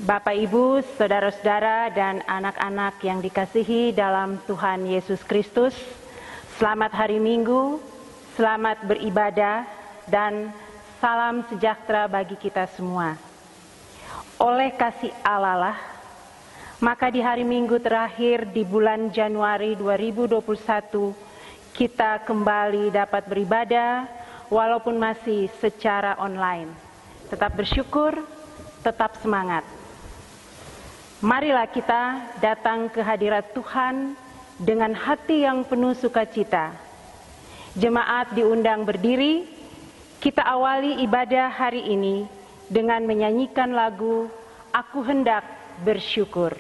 Bapak, Ibu, saudara-saudara, dan anak-anak yang dikasihi dalam Tuhan Yesus Kristus, selamat hari Minggu, selamat beribadah, dan salam sejahtera bagi kita semua. Oleh kasih Allah lah, maka di hari Minggu terakhir di bulan Januari 2021, kita kembali dapat beribadah walaupun masih secara online. Tetap bersyukur, tetap semangat. Marilah kita datang ke hadirat Tuhan dengan hati yang penuh sukacita. Jemaat diundang berdiri, kita awali ibadah hari ini dengan menyanyikan lagu Aku Hendak Bersyukur.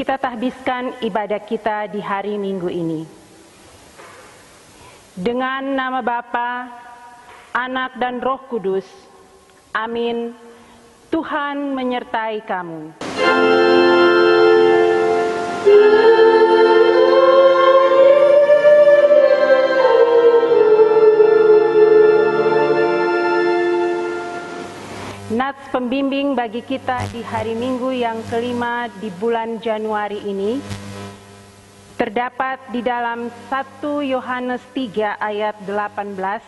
Kita tahbiskan ibadah kita di hari Minggu ini. Dengan nama Bapa, Anak dan Roh Kudus. Amin. Tuhan menyertai kamu. Nats pembimbing bagi kita di hari Minggu yang kelima di bulan Januari ini terdapat di dalam 1 Yohanes 3 ayat 18.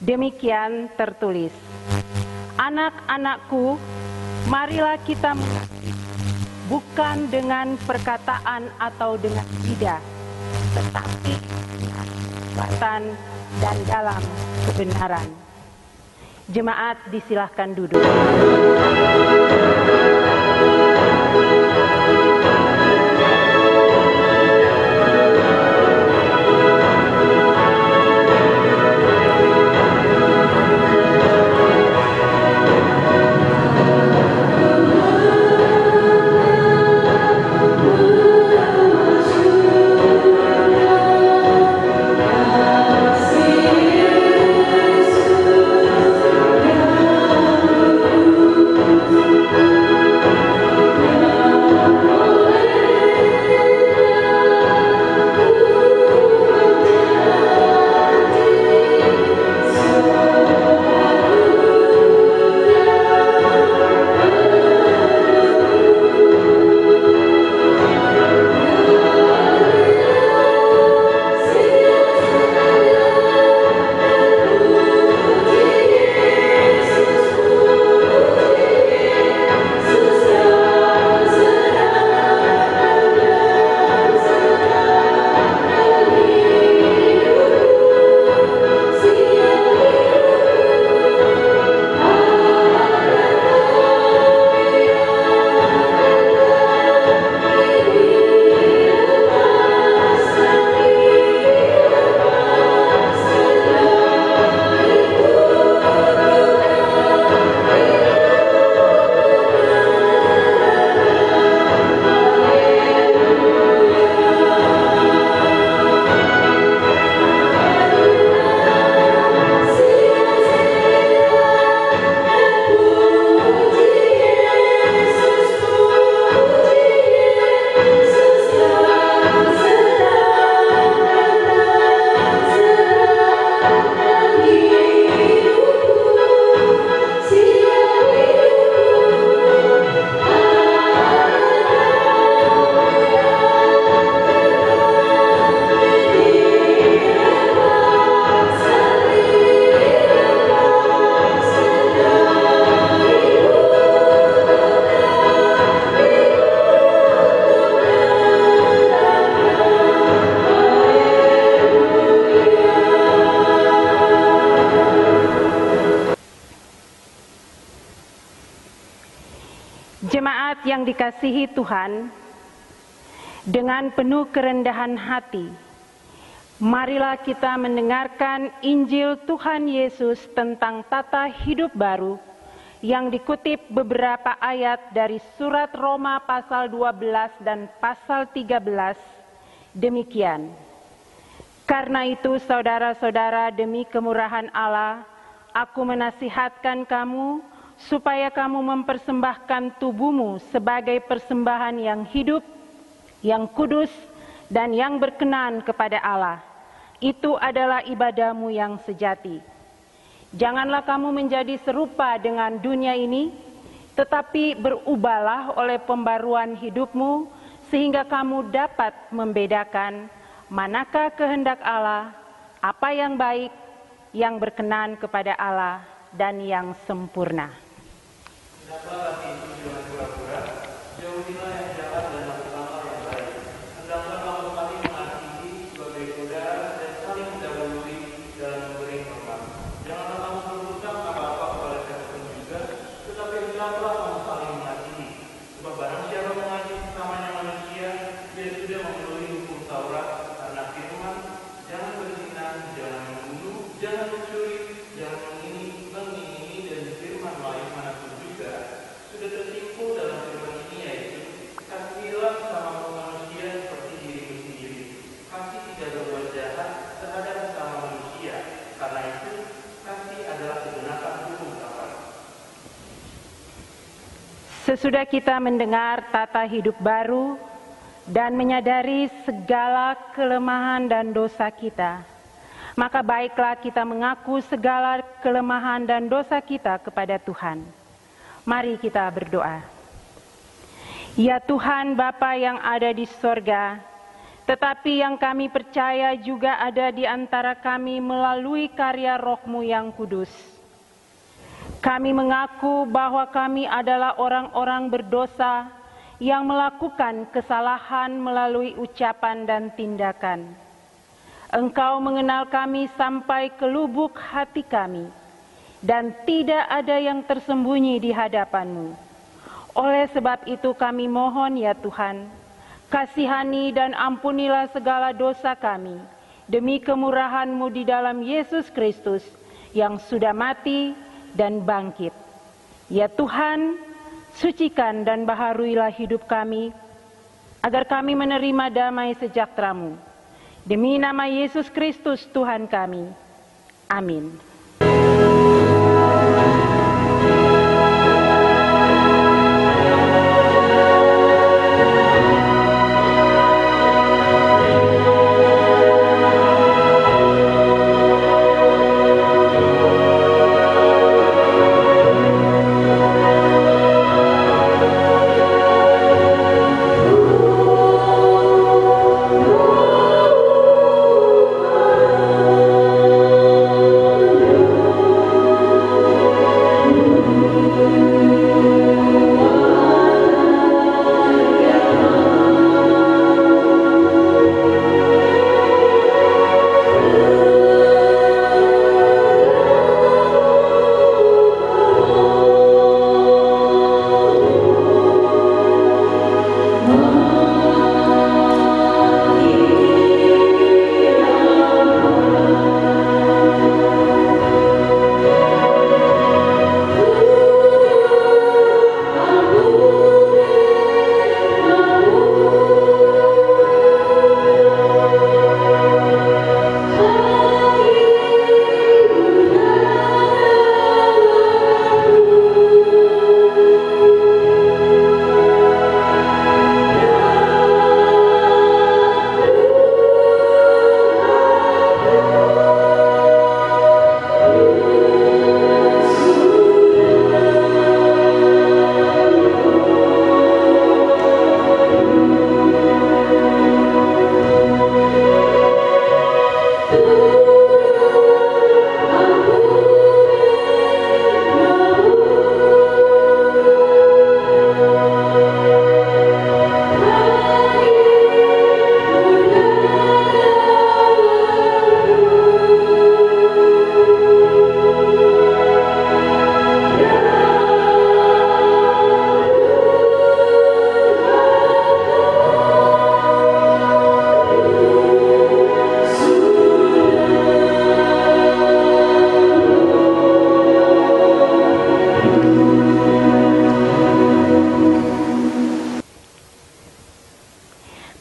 Demikian tertulis, "Anak-anakku, marilah kita mengasihi, bukan dengan perkataan atau dengan lidah, tetapi dengan perbuatan dan dalam kebenaran." Jemaat disilahkan duduk. yang dikasihi Tuhan, dengan penuh kerendahan hati, marilah kita mendengarkan Injil Tuhan Yesus tentang tata hidup baru yang dikutip beberapa ayat dari surat Roma pasal 12 dan pasal 13 demikian. Karena itu saudara-saudara, demi kemurahan Allah, aku menasihatkan kamu supaya kamu mempersembahkan tubuhmu sebagai persembahan yang hidup, yang kudus, dan yang berkenan kepada Allah. Itu adalah ibadahmu yang sejati. Janganlah kamu menjadi serupa dengan dunia ini, tetapi berubahlah oleh pembaruan hidupmu, sehingga kamu dapat membedakan manakah kehendak Allah, apa yang baik, yang berkenan kepada Allah, dan yang sempurna. Hendaklah hati itu jangan pura-pura, jauhilah yang jahat dan lakukanlah yang baik. Hendaklah kamu saling mengasihi sebagai saudara dan saling mendahului dalam memberi hormat. Janganlah kamu berhutang apa-apa kepada siapapun juga, tetapi hendaklah kamu saling mengasihi. Sebab barang siapa mengasihi sesamanya manusia, dia sudah memenuhi hukum Taurat, karena firman, jangan berzina, jangan membunuh, jangan mencuri, jangan mengingini dan firman lain manapun juga sudah tersimpul dalam firman ini, yaitu kasihilah sesama manusia seperti dirimu sendiri. Kasih tidak berbuat jahat terhadap sesama manusia, karena itu kasih adalah segenap hukum Taurat. Sesudah kita mendengar tata hidup baru dan menyadari segala kelemahan dan dosa kita, maka baiklah kita mengaku segala kelemahan dan dosa kita kepada Tuhan. Mari kita berdoa. Ya Tuhan Bapa yang ada di sorga, tetapi yang kami percaya juga ada di antara kami melalui karya Roh-Mu yang kudus. Kami mengaku bahwa kami adalah orang-orang berdosa yang melakukan kesalahan melalui ucapan dan tindakan. Engkau mengenal kami sampai ke lubuk hati kami, dan tidak ada yang tersembunyi di hadapan-Mu. Oleh sebab itu kami mohon ya Tuhan, kasihani dan ampunilah segala dosa kami, demi kemurahan-Mu di dalam Yesus Kristus yang sudah mati dan bangkit. Ya Tuhan, sucikan dan baharuilah hidup kami, agar kami menerima damai sejahtera-Mu. Demi nama Yesus Kristus Tuhan kami. Amin.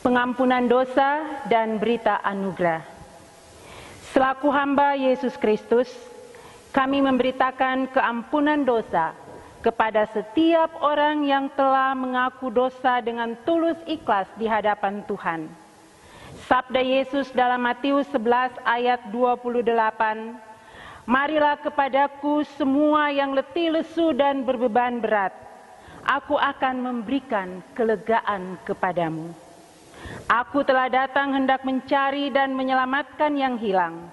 pengampunan dosa dan berita anugerah. Selaku hamba Yesus Kristus, kami memberitakan keampunan dosa kepada setiap orang yang telah mengaku dosa dengan tulus ikhlas di hadapan Tuhan. Sabda Yesus dalam Matius 11 ayat 28, "Marilah kepadaku semua yang letih lesu dan berbeban berat, aku akan memberikan kelegaan kepadamu. Aku telah datang hendak mencari dan menyelamatkan yang hilang.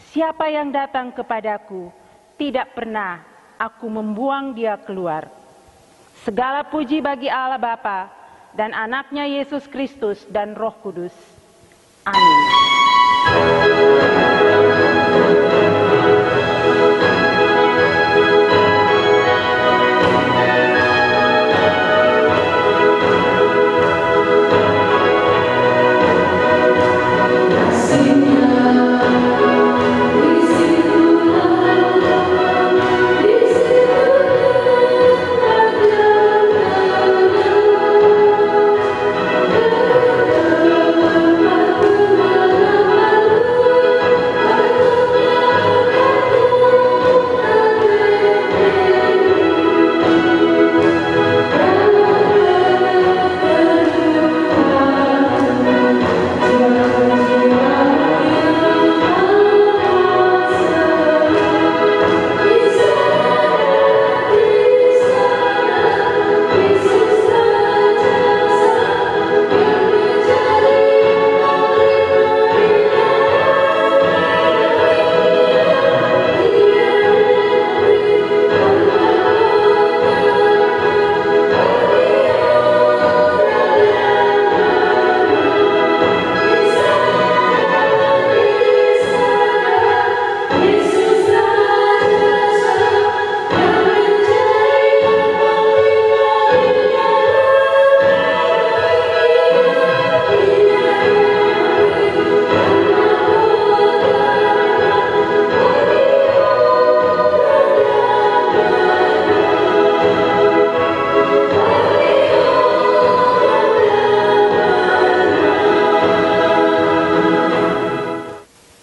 Siapa yang datang kepadaku, tidak pernah aku membuang dia keluar." Segala puji bagi Allah Bapa dan anaknya Yesus Kristus dan Roh Kudus. Amin.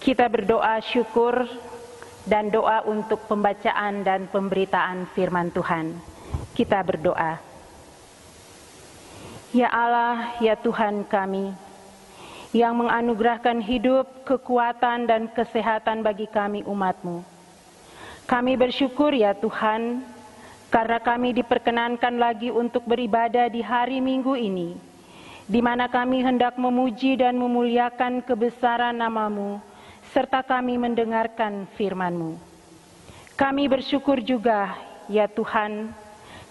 Kita berdoa syukur dan doa untuk pembacaan dan pemberitaan firman Tuhan. Kita berdoa. Ya Allah, ya Tuhan kami, yang menganugerahkan hidup, kekuatan, dan kesehatan bagi kami umat-Mu. Kami bersyukur ya Tuhan, karena kami diperkenankan lagi untuk beribadah di hari Minggu ini, di mana kami hendak memuji dan memuliakan kebesaran nama-Mu, serta kami mendengarkan firman-Mu. Kami bersyukur juga, ya Tuhan,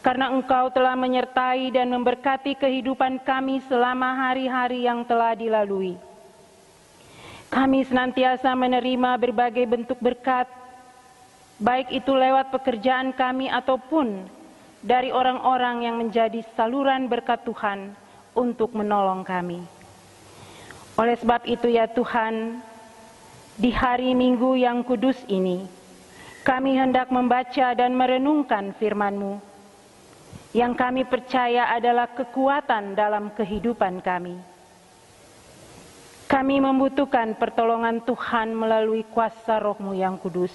karena Engkau telah menyertai dan memberkati kehidupan kami selama hari-hari yang telah dilalui. Kami senantiasa menerima berbagai bentuk berkat, baik itu lewat pekerjaan kami ataupun dari orang-orang yang menjadi saluran berkat Tuhan untuk menolong kami. Oleh sebab itu ya Tuhan, di hari Minggu yang kudus ini, kami hendak membaca dan merenungkan firman-Mu, yang kami percaya adalah kekuatan dalam kehidupan kami. Kami membutuhkan pertolongan Tuhan melalui kuasa Roh-Mu yang kudus,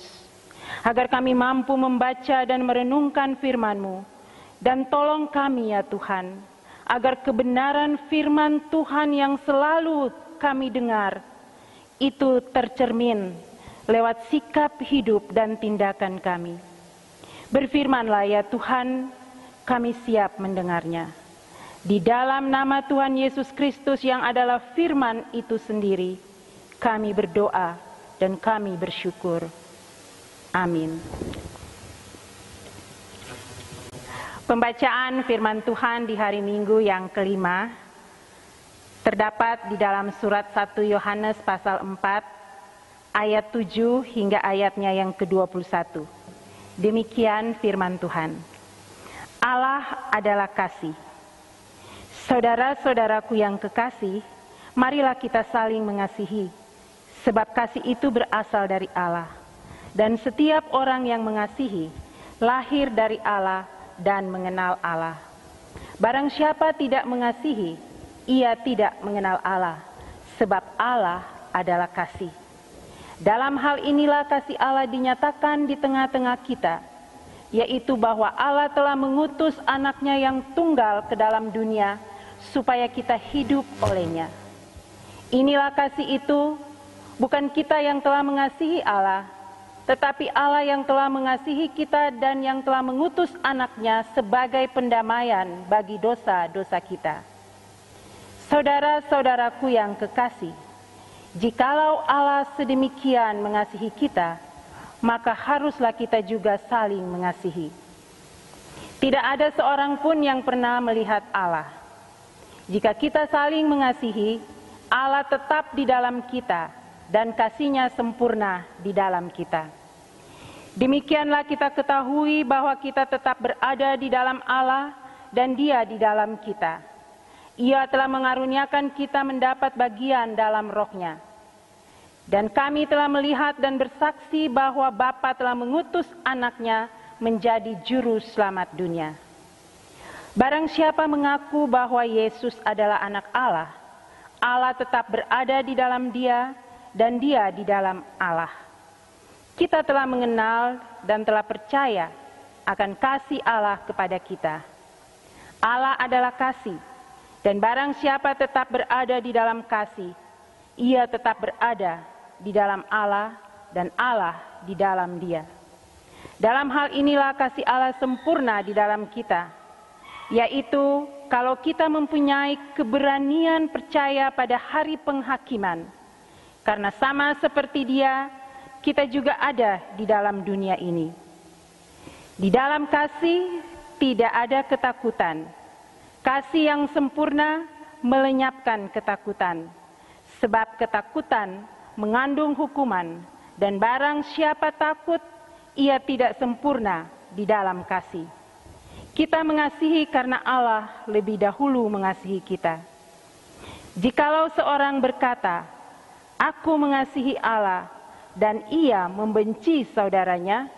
agar kami mampu membaca dan merenungkan firman-Mu, dan tolong kami ya Tuhan, agar kebenaran firman Tuhan yang selalu kami dengar, itu tercermin lewat sikap hidup dan tindakan kami. Berfirmanlah ya Tuhan, kami siap mendengarnya. Di dalam nama Tuhan Yesus Kristus yang adalah firman itu sendiri, kami berdoa dan kami bersyukur. Amin. Pembacaan firman Tuhan di hari Minggu yang kelima terdapat di dalam surat 1 Yohanes pasal 4 ayat 7 hingga ayatnya yang ke-21. Demikian firman Tuhan. Allah adalah kasih. Saudara-saudaraku yang kekasih, marilah kita saling mengasihi, sebab kasih itu berasal dari Allah. Dan setiap orang yang mengasihi, lahir dari Allah dan mengenal Allah. Barang siapa tidak mengasihi, ia tidak mengenal Allah, sebab Allah adalah kasih. Dalam hal inilah kasih Allah dinyatakan di tengah-tengah kita, yaitu bahwa Allah telah mengutus anaknya yang tunggal ke dalam dunia, supaya kita hidup olehnya. Inilah kasih itu, bukan kita yang telah mengasihi Allah, tetapi Allah yang telah mengasihi kita dan yang telah mengutus anaknya sebagai pendamaian bagi dosa-dosa kita. Saudara-saudaraku yang kekasih, jikalau Allah sedemikian mengasihi kita, maka haruslah kita juga saling mengasihi. Tidak ada seorang pun yang pernah melihat Allah. Jika kita saling mengasihi, Allah tetap di dalam kita dan kasih-Nya sempurna di dalam kita. Demikianlah kita ketahui bahwa kita tetap berada di dalam Allah dan Dia di dalam kita. Ia telah mengaruniakan kita mendapat bagian dalam Roh-Nya. Dan kami telah melihat dan bersaksi bahwa Bapa telah mengutus anaknya menjadi juru selamat dunia. Barang siapa mengaku bahwa Yesus adalah anak Allah, Allah tetap berada di dalam dia dan dia di dalam Allah. Kita telah mengenal dan telah percaya akan kasih Allah kepada kita. Allah adalah kasih, dan barang siapa tetap berada di dalam kasih, ia tetap berada di dalam Allah dan Allah di dalam dia. Dalam hal inilah kasih Allah sempurna di dalam kita, yaitu kalau kita mempunyai keberanian percaya pada hari penghakiman, karena sama seperti Dia, kita juga ada di dalam dunia ini. Di dalam kasih tidak ada ketakutan. Kasih yang sempurna melenyapkan ketakutan, sebab ketakutan mengandung hukuman, dan barang siapa takut, ia tidak sempurna di dalam kasih. Kita mengasihi karena Allah lebih dahulu mengasihi kita. Jikalau seorang berkata, "Aku mengasihi Allah," dan ia membenci saudaranya,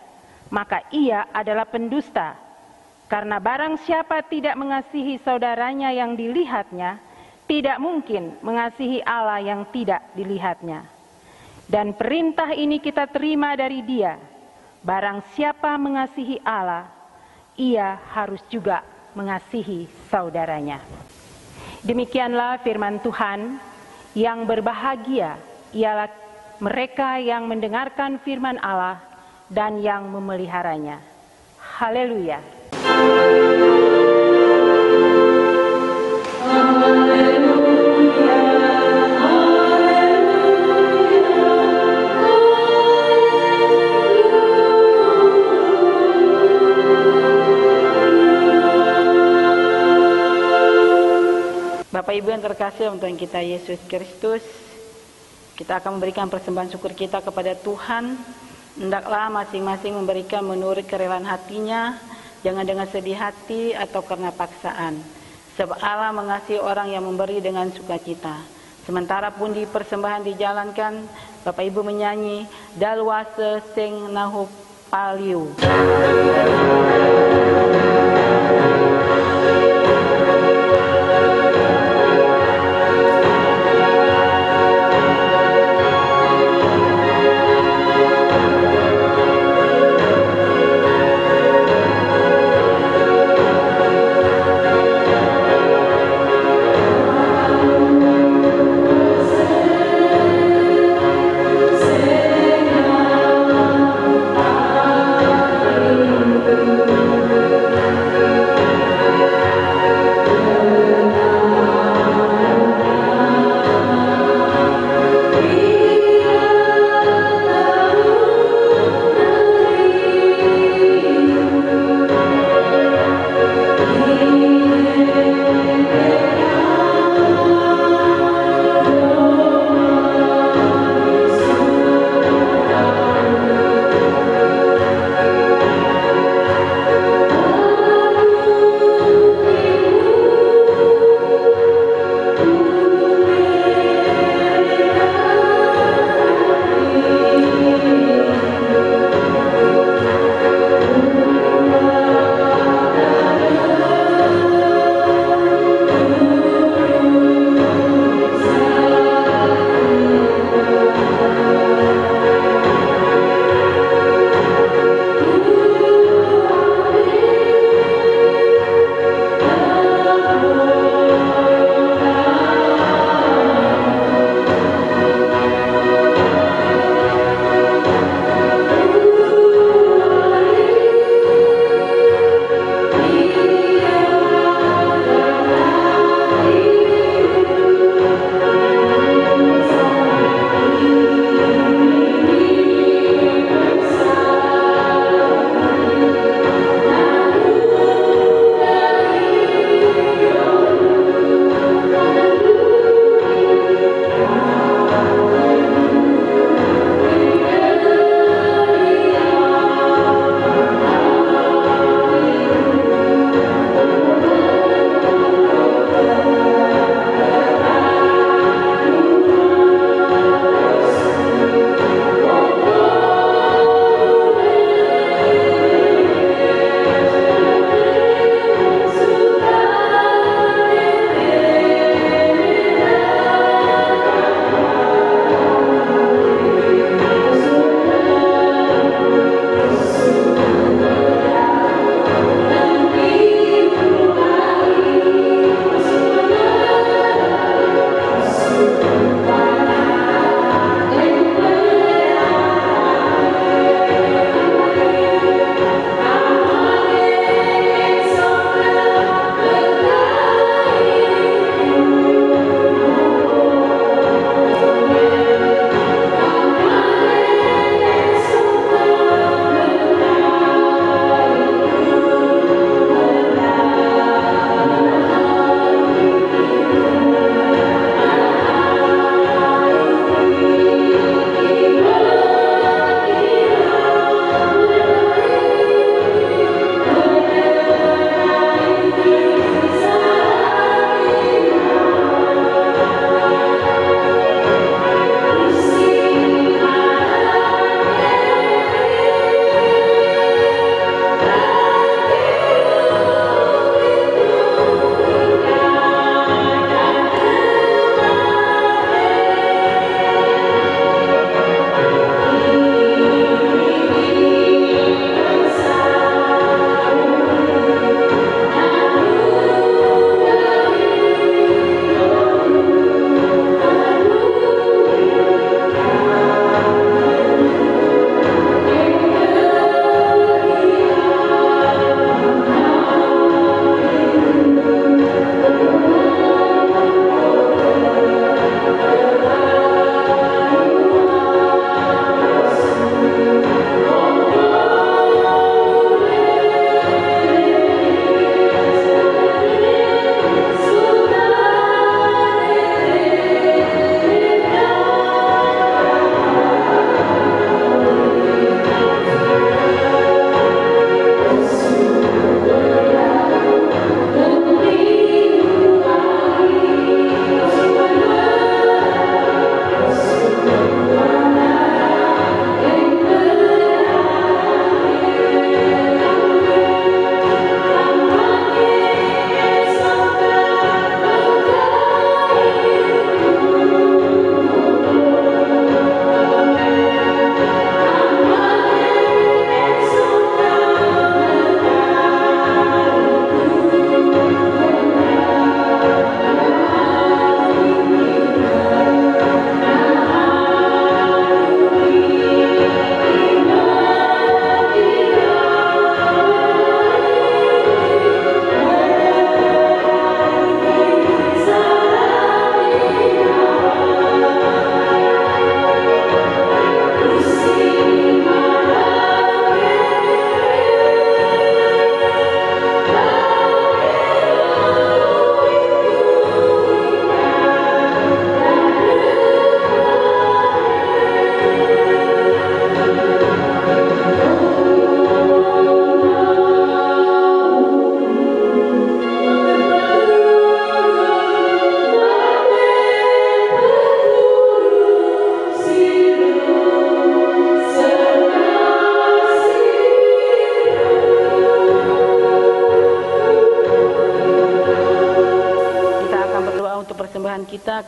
maka ia adalah pendusta. Karena barang siapa tidak mengasihi saudaranya yang dilihatnya, tidak mungkin mengasihi Allah yang tidak dilihatnya. Dan perintah ini kita terima dari Dia, barang siapa mengasihi Allah, ia harus juga mengasihi saudaranya. Demikianlah firman Tuhan. Yang berbahagia ialah mereka yang mendengarkan firman Allah dan yang memeliharanya. Haleluya. Bapak Ibu yang terkasih dalam Tuhan kita Yesus Kristus, kita akan memberikan persembahan syukur kita kepada Tuhan. Hendaklah masing-masing memberikan menurut kerelaan hatinya, jangan dengan sedih hati atau karena paksaan. Sebab Allah mengasihi orang yang memberi dengan sukacita. Sementara pundi persembahan dijalankan, Bapak Ibu menyanyi Dalwase Sing Nahu Paliu.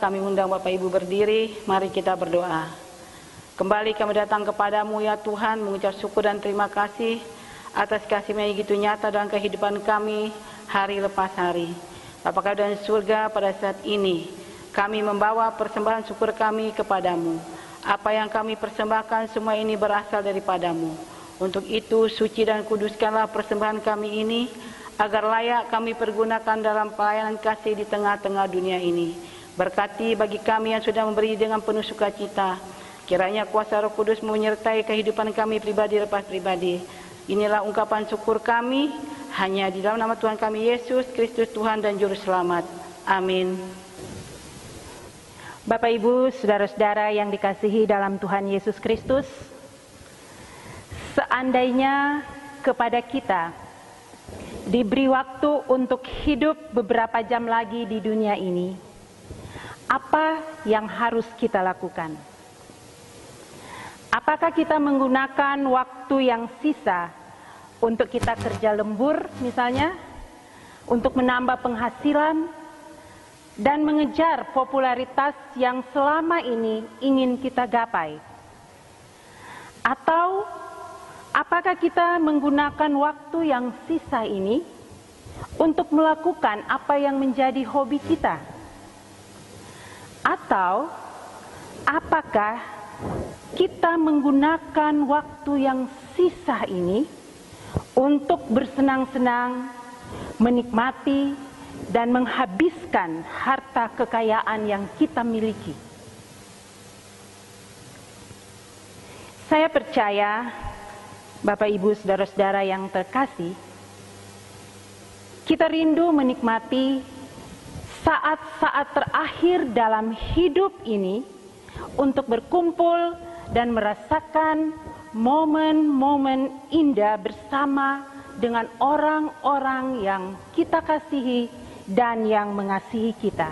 kami undang Bapak Ibu berdiri, mari kita berdoa. Kembali kami datang kepadamu ya Tuhan, mengucap syukur dan terima kasih atas kasih-Mu yang begitu nyata dalam kehidupan kami hari lepas hari. Bapa kami di surga, pada saat ini kami membawa persembahan syukur kami kepadamu. Apa yang kami persembahkan semua ini berasal daripadamu. Untuk itu suci dan kuduskanlah persembahan kami ini, agar layak kami pergunakan dalam pelayanan kasih di tengah-tengah dunia ini. Berkati bagi kami yang sudah memberi dengan penuh sukacita. Kiranya kuasa Roh Kudus menyertai kehidupan kami pribadi lepas pribadi. Inilah ungkapan syukur kami, hanya di dalam nama Tuhan kami Yesus Kristus, Tuhan dan Juru Selamat. Amin. Bapak Ibu, saudara-saudara yang dikasihi dalam Tuhan Yesus Kristus, seandainya kepada kita diberi waktu untuk hidup beberapa jam lagi di dunia ini, apa yang harus kita lakukan? Apakah kita menggunakan waktu yang sisa untuk kita kerja lembur misalnya, untuk menambah penghasilan, dan mengejar popularitas yang selama ini ingin kita gapai? Atau apakah kita menggunakan waktu yang sisa ini untuk melakukan apa yang menjadi hobi kita? Atau apakah kita menggunakan waktu yang sisa ini untuk bersenang-senang, menikmati, dan menghabiskan harta kekayaan yang kita miliki? Saya percaya, Bapak Ibu saudara-saudara yang terkasih, kita rindu menikmati saat-saat terakhir dalam hidup ini untuk berkumpul dan merasakan momen-momen indah bersama dengan orang-orang yang kita kasihi dan yang mengasihi kita.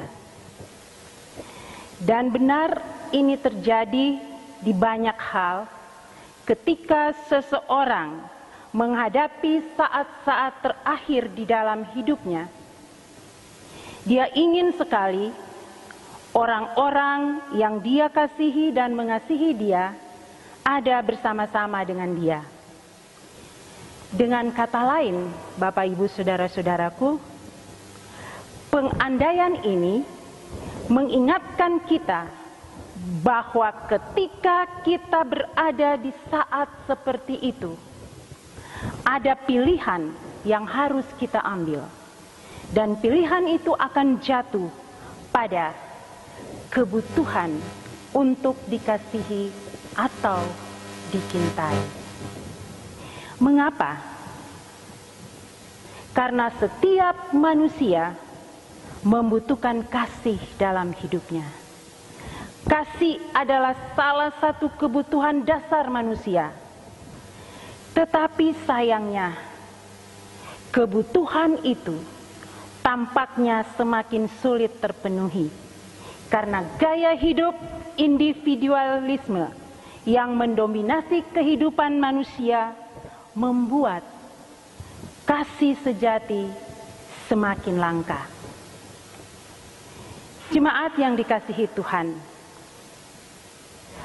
Dan benar ini terjadi di banyak hal. Ketika seseorang menghadapi saat-saat terakhir di dalam hidupnya, dia ingin sekali orang-orang yang dia kasihi dan mengasihi dia ada bersama-sama dengan dia. Dengan kata lain, Bapak Ibu saudara-saudaraku, pengandaian ini mengingatkan kita bahwa ketika kita berada di saat seperti itu, ada pilihan yang harus kita ambil. Dan pilihan itu akan jatuh pada kebutuhan untuk dikasihi atau dicintai. Mengapa? Karena setiap manusia membutuhkan kasih dalam hidupnya. Kasih adalah salah satu kebutuhan dasar manusia. Tetapi sayangnya, kebutuhan itu tampaknya semakin sulit terpenuhi karena gaya hidup individualisme yang mendominasi kehidupan manusia membuat kasih sejati semakin langka. Jemaat yang dikasihi Tuhan,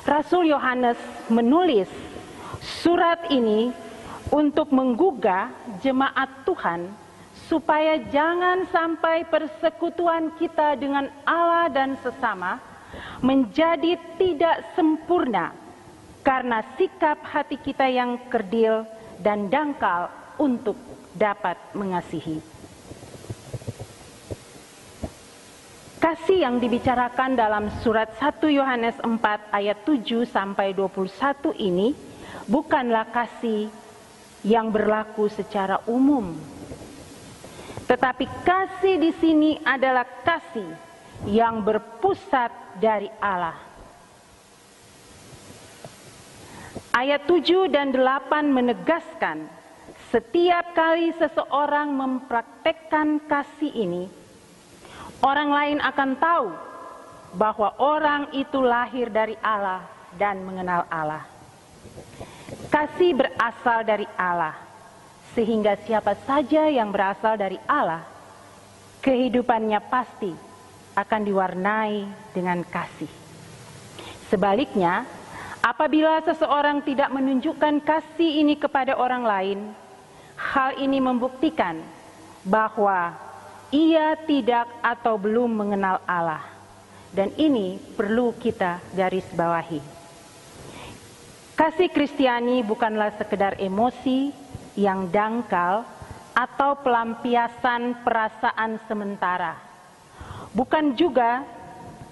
Rasul Yohanes menulis surat ini untuk menggugah jemaat Tuhan supaya jangan sampai persekutuan kita dengan Allah dan sesama menjadi tidak sempurna karena sikap hati kita yang kerdil dan dangkal untuk dapat mengasihi. Kasih yang dibicarakan dalam surat 1 Yohanes 4 ayat 7 sampai 21 ini bukanlah kasih yang berlaku secara umum. Tetapi kasih di sini adalah kasih yang berpusat dari Allah. Ayat 7 dan 8 menegaskan setiap kali seseorang mempraktekkan kasih ini, orang lain akan tahu bahwa orang itu lahir dari Allah dan mengenal Allah. Kasih berasal dari Allah, sehingga siapa saja yang berasal dari Allah, kehidupannya pasti akan diwarnai dengan kasih. Sebaliknya, apabila seseorang tidak menunjukkan kasih ini kepada orang lain, hal ini membuktikan bahwa ia tidak atau belum mengenal Allah. Dan ini perlu kita garis bawahi. Kasih Kristiani bukanlah sekedar emosi yang dangkal atau pelampiasan perasaan sementara. Bukan juga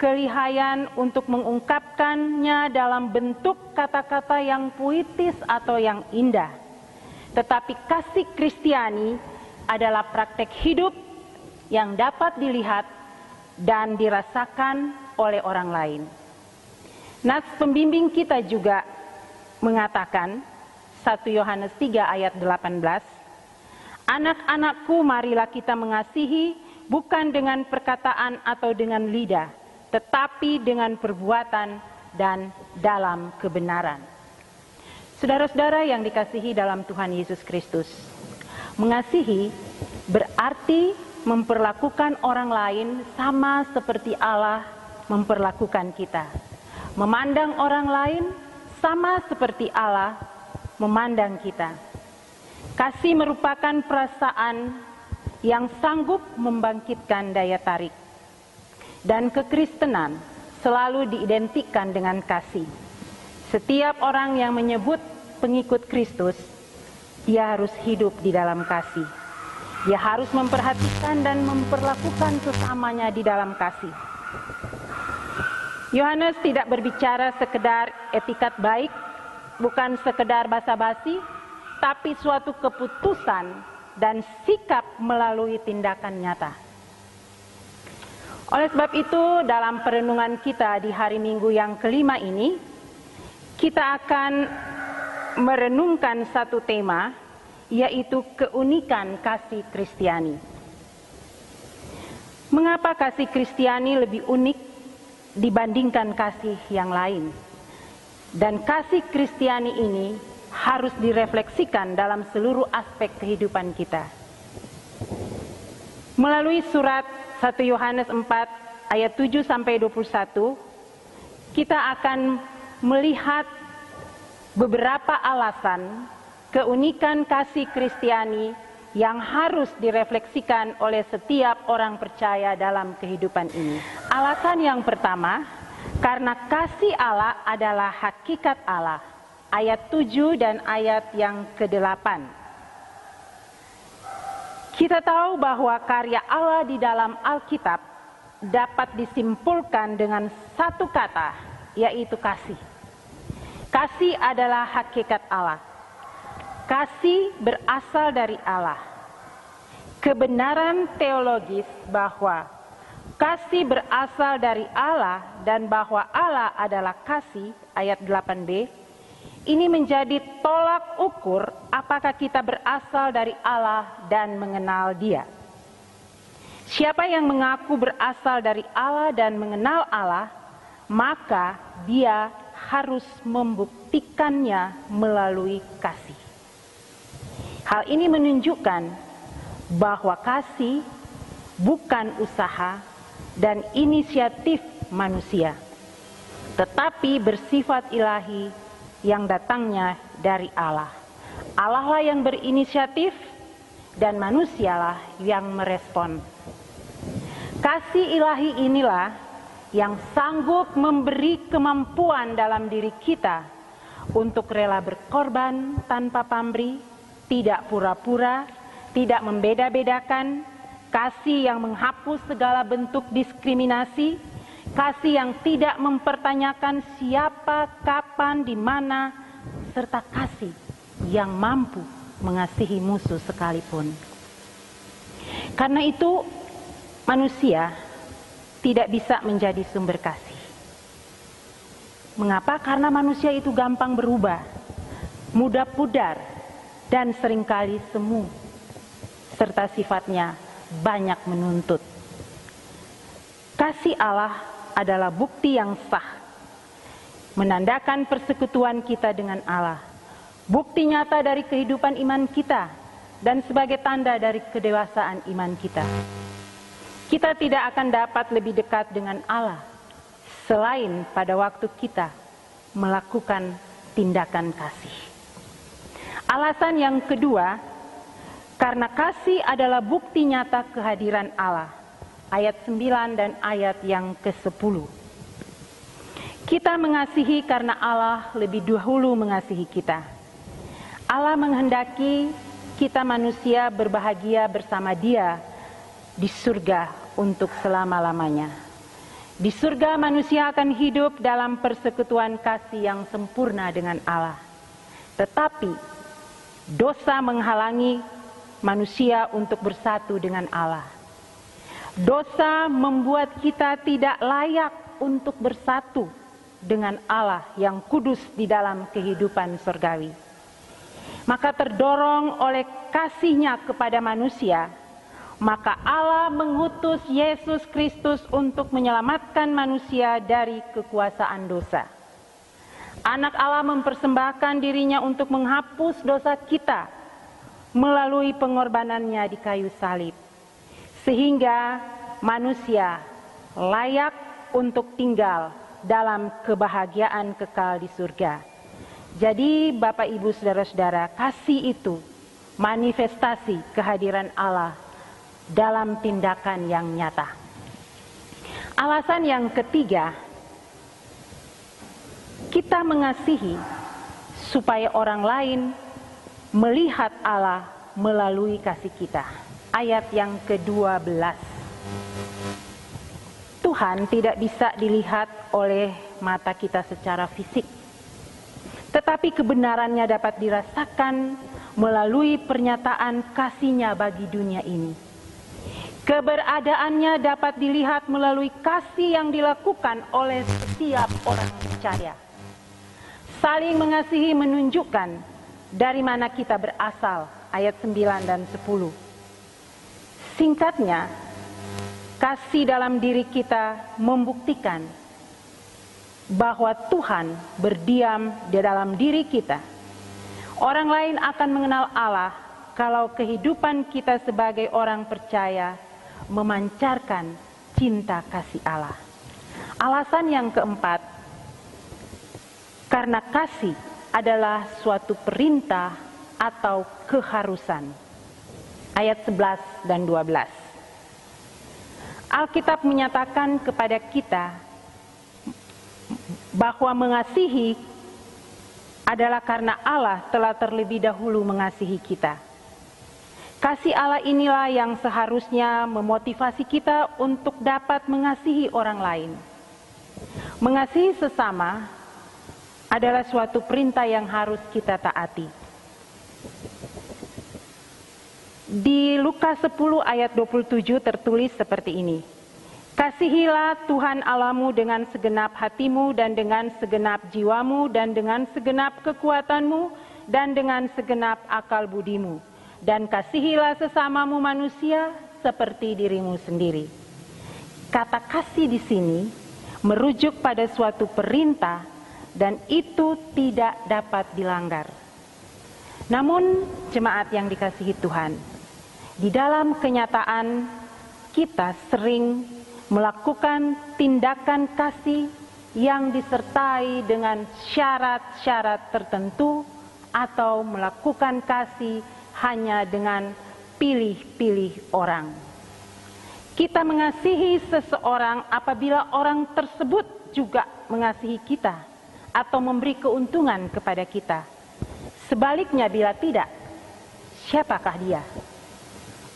kelihayan untuk mengungkapkannya dalam bentuk kata-kata yang puitis atau yang indah. Tetapi kasih Kristiani adalah praktek hidup yang dapat dilihat dan dirasakan oleh orang lain. Nas pembimbing kita juga mengatakan, 1 Yohanes 3 ayat 18, "Anak-anakku, marilah kita mengasihi bukan dengan perkataan atau dengan lidah, tetapi dengan perbuatan dan dalam kebenaran." Saudara-saudara yang dikasihi dalam Tuhan Yesus Kristus, mengasihi berarti memperlakukan orang lain sama seperti Allah memperlakukan kita. Memandang orang lain sama seperti Allah memandang kita. Kasih merupakan perasaan yang sanggup membangkitkan daya tarik. Dan kekristenan selalu diidentikan dengan kasih. Setiap orang yang menyebut pengikut Kristus, dia harus hidup di dalam kasih. Dia harus memperhatikan dan memperlakukan sesamanya di dalam kasih. Yohanes tidak berbicara sekedar etikat baik, bukan sekedar basa-basi, tapi suatu keputusan dan sikap melalui tindakan nyata. Oleh sebab itu, dalam perenungan kita di hari Minggu yang kelima ini, kita akan merenungkan satu tema, yaitu keunikan kasih Kristiani. Mengapa kasih Kristiani lebih unik dibandingkan kasih yang lain? Dan kasih Kristiani ini harus direfleksikan dalam seluruh aspek kehidupan kita. Melalui surat 1 Yohanes 4 ayat 7 sampai 21, kita akan melihat beberapa alasan keunikan kasih Kristiani yang harus direfleksikan oleh setiap orang percaya dalam kehidupan ini. Alasan yang pertama, karena kasih Allah adalah hakikat Allah. Ayat 7 dan ayat yang ke-8. Kita tahu bahwa karya Allah di dalam Alkitab dapat disimpulkan dengan satu kata, yaitu kasih. Kasih adalah hakikat Allah. Kasih berasal dari Allah. Kebenaran teologis bahwa kasih berasal dari Allah dan bahwa Allah adalah kasih, ayat 8b, ini menjadi tolak ukur apakah kita berasal dari Allah dan mengenal Dia. Siapa yang mengaku berasal dari Allah dan mengenal Allah, maka dia harus membuktikannya melalui kasih. Hal ini menunjukkan bahwa kasih bukan usaha dan inisiatif manusia, tetapi bersifat ilahi yang datangnya dari Allah. Allah lah yang berinisiatif dan manusialah yang merespon. Kasih ilahi inilah yang sanggup memberi kemampuan dalam diri kita untuk rela berkorban tanpa pamrih, tidak pura-pura, tidak membeda-bedakan, kasih yang menghapus segala bentuk diskriminasi, kasih yang tidak mempertanyakan siapa, kapan, di mana, serta kasih yang mampu mengasihi musuh sekalipun. Karena itu, manusia tidak bisa menjadi sumber kasih. Mengapa? Karena manusia itu gampang berubah, mudah pudar, dan seringkali semu, serta sifatnya banyak menuntut. Kasih Allah adalah bukti yang sah, menandakan persekutuan kita dengan Allah, bukti nyata dari kehidupan iman kita, dan sebagai tanda dari kedewasaan iman kita. Kita tidak akan dapat lebih dekat dengan Allah selain pada waktu kita melakukan tindakan kasih. Alasan yang kedua, karena kasih adalah bukti nyata kehadiran Allah. Ayat 9 dan ayat yang ke-10. Kita mengasihi karena Allah lebih dahulu mengasihi kita. Allah menghendaki kita manusia berbahagia bersama Dia di surga untuk selama-lamanya. Di surga manusia akan hidup dalam persekutuan kasih yang sempurna dengan Allah. Tetapi dosa menghalangi manusia untuk bersatu dengan Allah. Dosa membuat kita tidak layak untuk bersatu dengan Allah yang kudus di dalam kehidupan surgawi. Maka terdorong oleh kasih-Nya kepada manusia, maka Allah mengutus Yesus Kristus untuk menyelamatkan manusia dari kekuasaan dosa. Anak Allah mempersembahkan dirinya untuk menghapus dosa kita melalui pengorbanannya di kayu salib, sehingga manusia layak untuk tinggal dalam kebahagiaan kekal di surga. Jadi Bapak Ibu Saudara-saudara, kasih itu manifestasi kehadiran Allah dalam tindakan yang nyata. Alasan yang ketiga, kita mengasihi supaya orang lain melihat Allah melalui kasih kita. Ayat yang ke-12. Tuhan tidak bisa dilihat oleh mata kita secara fisik, tetapi kebenarannya dapat dirasakan melalui pernyataan kasih-Nya bagi dunia ini. Keberadaannya dapat dilihat melalui kasih yang dilakukan oleh setiap orang percaya. Saling mengasihi menunjukkan dari mana kita berasal, ayat 9 dan 10. Singkatnya, kasih dalam diri kita membuktikan bahwa Tuhan berdiam di dalam diri kita. Orang lain akan mengenal Allah kalau kehidupan kita sebagai orang percaya memancarkan cinta kasih Allah. Alasan yang keempat, karena kasih adalah suatu perintah atau keharusan. Ayat 11 dan 12. Alkitab menyatakan kepada kita bahwa mengasihi adalah karena Allah telah terlebih dahulu mengasihi kita. Kasih Allah inilah yang seharusnya memotivasi kita untuk dapat mengasihi orang lain. Mengasihi sesama adalah suatu perintah yang harus kita taati. Di Lukas 10 ayat 27 tertulis seperti ini. Kasihilah Tuhan Allahmu dengan segenap hatimu dan dengan segenap jiwamu dan dengan segenap kekuatanmu dan dengan segenap akal budimu. Dan kasihilah sesamamu manusia seperti dirimu sendiri. Kata kasih di sini merujuk pada suatu perintah dan itu tidak dapat dilanggar. Namun jemaat yang dikasihi Tuhan, di dalam kenyataan kita sering melakukan tindakan kasih yang disertai dengan syarat-syarat tertentu atau melakukan kasih hanya dengan pilih-pilih orang. Kita mengasihi seseorang apabila orang tersebut juga mengasihi kita atau memberi keuntungan kepada kita. Sebaliknya bila tidak, siapakah dia?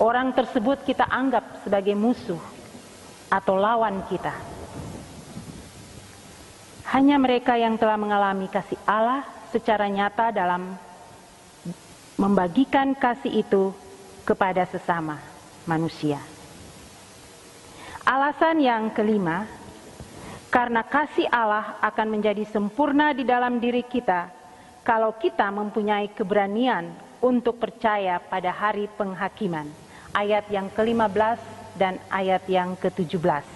Orang tersebut kita anggap sebagai musuh atau lawan kita. Hanya mereka yang telah mengalami kasih Allah secara nyata dalam membagikan kasih itu kepada sesama manusia. Alasan yang kelima, karena kasih Allah akan menjadi sempurna di dalam diri kita kalau kita mempunyai keberanian untuk percaya pada hari penghakiman. Ayat yang ke-15 dan ayat yang ke-17.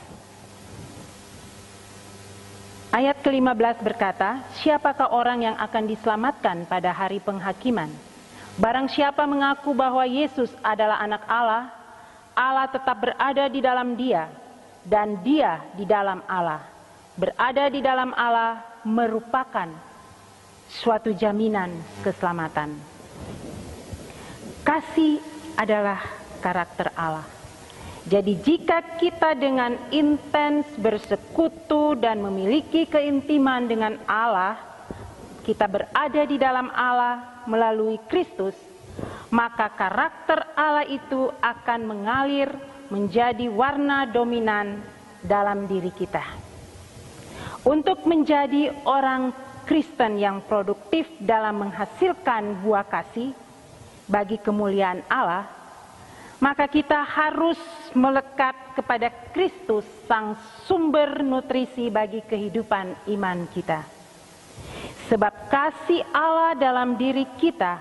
Ayat ke-15 berkata, siapakah orang yang akan diselamatkan pada hari penghakiman? Barang siapa mengaku bahwa Yesus adalah anak Allah, Allah tetap berada di dalam Dia dan Dia di dalam Allah. Berada di dalam Allah merupakan suatu jaminan keselamatan. Kasih adalah karakter Allah. Jadi jika kita dengan intens bersekutu dan memiliki keintiman dengan Allah, kita berada di dalam Allah melalui Kristus, maka karakter Allah itu akan mengalir menjadi warna dominan dalam diri kita. Untuk menjadi orang Kristen yang produktif dalam menghasilkan buah kasih bagi kemuliaan Allah, maka kita harus melekat kepada Kristus, sang sumber nutrisi bagi kehidupan iman kita. Sebab kasih Allah dalam diri kita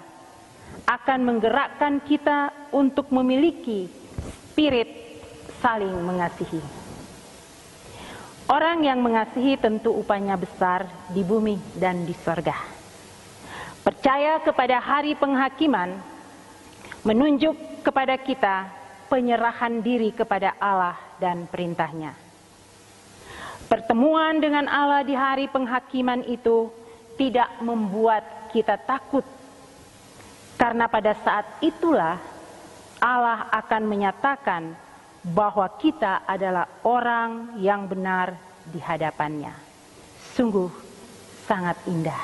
akan menggerakkan kita untuk memiliki spirit saling mengasihi. Orang yang mengasihi tentu upahnya besar di bumi dan di surga. Percaya kepada hari penghakiman menunjuk kepada kita penyerahan diri kepada Allah dan perintahnya. Pertemuan dengan Allah di hari penghakiman itu tidak membuat kita takut, karena pada saat itulah Allah akan menyatakan bahwa kita adalah orang yang benar di hadapannya. Sungguh sangat indah.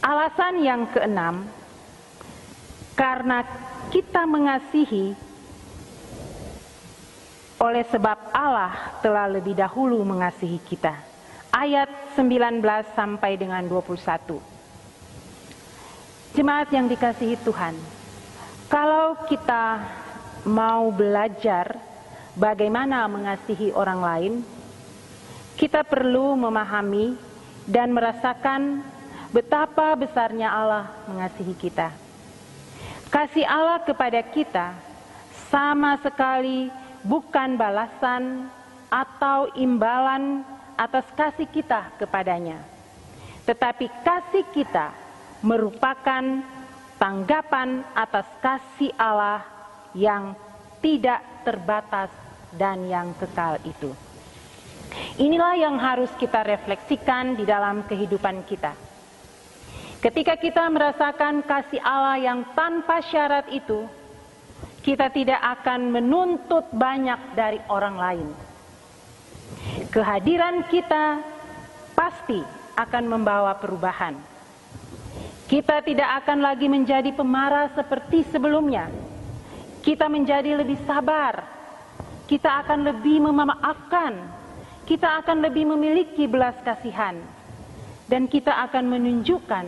Alasan yang keenam, karena kita mengasihi oleh sebab Allah telah lebih dahulu mengasihi kita. Ayat 19 sampai dengan 21. Jemaat yang dikasihi Tuhan, kalau kita mau belajar bagaimana mengasihi orang lain, kita perlu memahami dan merasakan betapa besarnya Allah mengasihi kita. Kasih Allah kepada kita sama sekali bukan balasan atau imbalan atas kasih kita kepadanya, tetapi kasih kita merupakan tanggapan atas kasih Allah yang tidak terbatas dan yang kekal itu. Inilah yang harus kita refleksikan di dalam kehidupan kita. Ketika kita merasakan kasih Allah yang tanpa syarat itu, kita tidak akan menuntut banyak dari orang lain. Kehadiran kita pasti akan membawa perubahan. Kita tidak akan lagi menjadi pemarah seperti sebelumnya. Kita menjadi lebih sabar. Kita akan lebih memaafkan. Kita akan lebih memiliki belas kasihan. Dan kita akan menunjukkan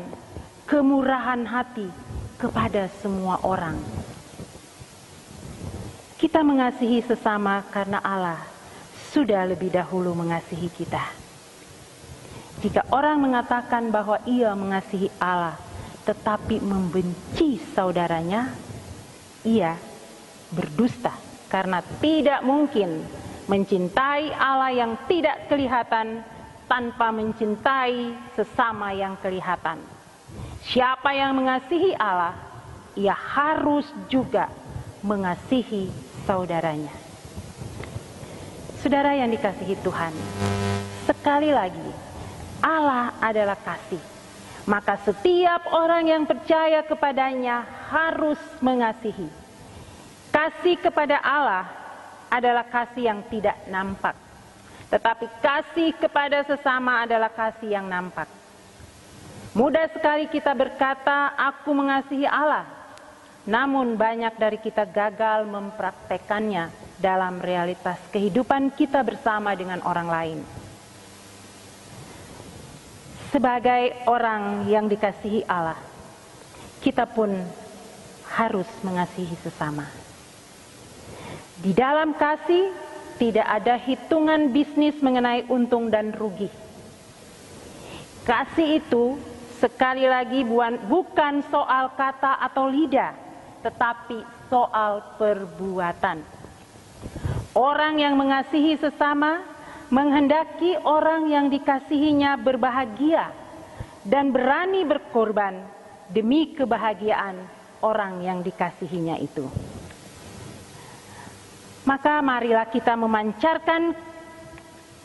kemurahan hati kepada semua orang. Kita mengasihi sesama karena Allah sudah lebih dahulu mengasihi kita. Jika orang mengatakan bahwa ia mengasihi Allah tetapi membenci saudaranya, ia berdusta, karena tidak mungkin mencintai Allah yang tidak kelihatan tanpa mencintai sesama yang kelihatan. Siapa yang mengasihi Allah, ia harus juga mengasihi saudaranya. Saudara yang dikasihi Tuhan, sekali lagi, Allah adalah kasih. Maka setiap orang yang percaya kepadanya harus mengasihi. Kasih kepada Allah adalah kasih yang tidak nampak. Tetapi kasih kepada sesama adalah kasih yang nampak. Mudah sekali kita berkata, aku mengasihi Allah. Namun banyak dari kita gagal mempraktekannya dalam realitas kehidupan kita bersama dengan orang lain. Sebagai orang yang dikasihi Allah, kita pun harus mengasihi sesama. Di dalam kasih tidak ada hitungan bisnis mengenai untung dan rugi. Kasih itu sekali lagi bukan soal kata atau lidah, tetapi soal perbuatan. Orang yang mengasihi sesama menghendaki orang yang dikasihinya berbahagia dan berani berkorban demi kebahagiaan orang yang dikasihinya itu. Maka marilah kita memancarkan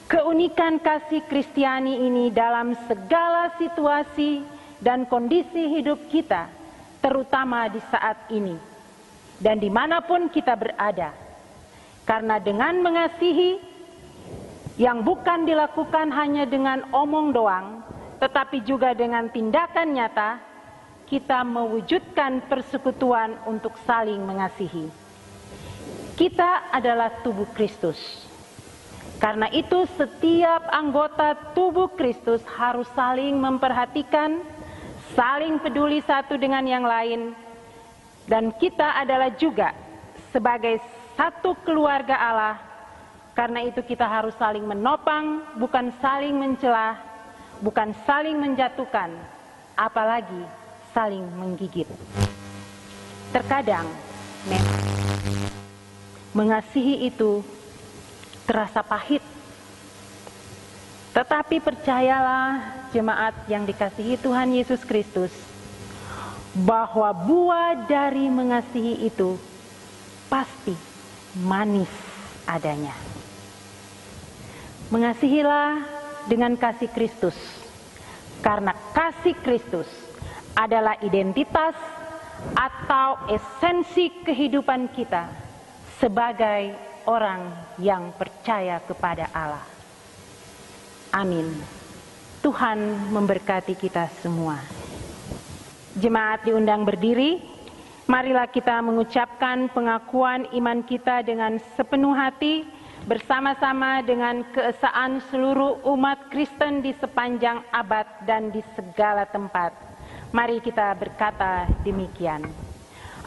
keunikan kasih Kristiani ini dalam segala situasi dan kondisi hidup kita, terutama di saat ini dan dimanapun kita berada. Karena dengan mengasihi yang bukan dilakukan hanya dengan omong doang, tetapi juga dengan tindakan nyata, kita mewujudkan persekutuan untuk saling mengasihi. Kita adalah tubuh Kristus. Karena itu setiap anggota tubuh Kristus harus saling memperhatikan, saling peduli satu dengan yang lain. Dan kita adalah juga sebagai satu keluarga Allah. Karena itu kita harus saling menopang, bukan saling mencela, bukan saling menjatuhkan, apalagi saling menggigit. Terkadang memang mengasihi itu terasa pahit. Tetapi percayalah jemaat yang dikasihi Tuhan Yesus Kristus, bahwa buah dari mengasihi itu pasti manis adanya. Mengasihilah dengan kasih Kristus, karena kasih Kristus adalah identitas atau esensi kehidupan kita sebagai orang yang percaya kepada Allah. Amin. Tuhan memberkati kita semua. Jemaat diundang berdiri. Marilah kita mengucapkan pengakuan iman kita dengan sepenuh hati, bersama-sama dengan keesaan seluruh umat Kristen di sepanjang abad dan di segala tempat. Mari kita berkata demikian.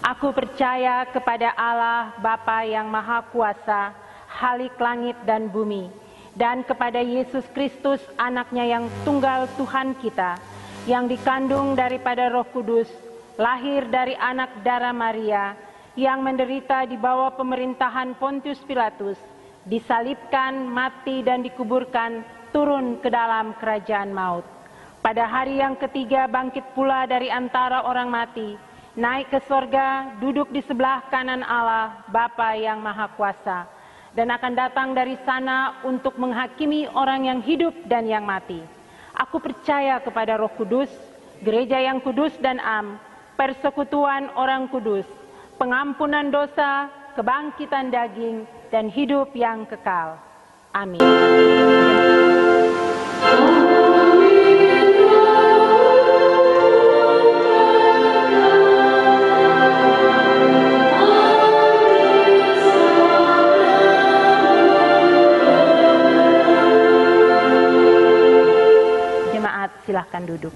Aku percaya kepada Allah Bapa yang Maha Kuasa, Khalik langit dan bumi, dan kepada Yesus Kristus, anaknya yang tunggal Tuhan kita, yang dikandung daripada Roh Kudus, lahir dari anak darah Maria, yang menderita di bawah pemerintahan Pontius Pilatus, disalibkan, mati dan dikuburkan, turun ke dalam kerajaan maut. Pada hari yang ketiga bangkit pula dari antara orang mati, naik ke sorga, duduk di sebelah kanan Allah, Bapa yang Maha Kuasa, dan akan datang dari sana untuk menghakimi orang yang hidup dan yang mati. Aku percaya kepada Roh Kudus, gereja yang kudus dan am, persekutuan orang kudus, pengampunan dosa, kebangkitan daging, dan hidup yang kekal. Amin. Jemaat, silahkan duduk.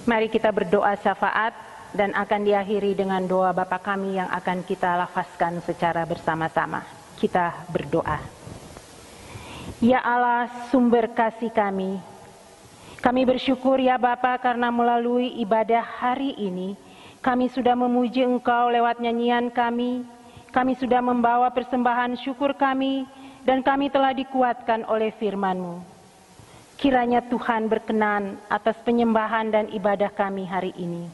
Mari kita berdoa syafaat dan akan diakhiri dengan doa Bapa kami yang akan kita lafazkan secara bersama-sama. Kita berdoa. Ya Allah, sumber kasih kami bersyukur ya Bapa karena melalui ibadah hari ini, kami sudah memuji Engkau lewat nyanyian kami sudah membawa persembahan syukur kami, dan kami telah dikuatkan oleh firman-Mu. Kiranya Tuhan berkenan atas penyembahan dan ibadah kami hari ini.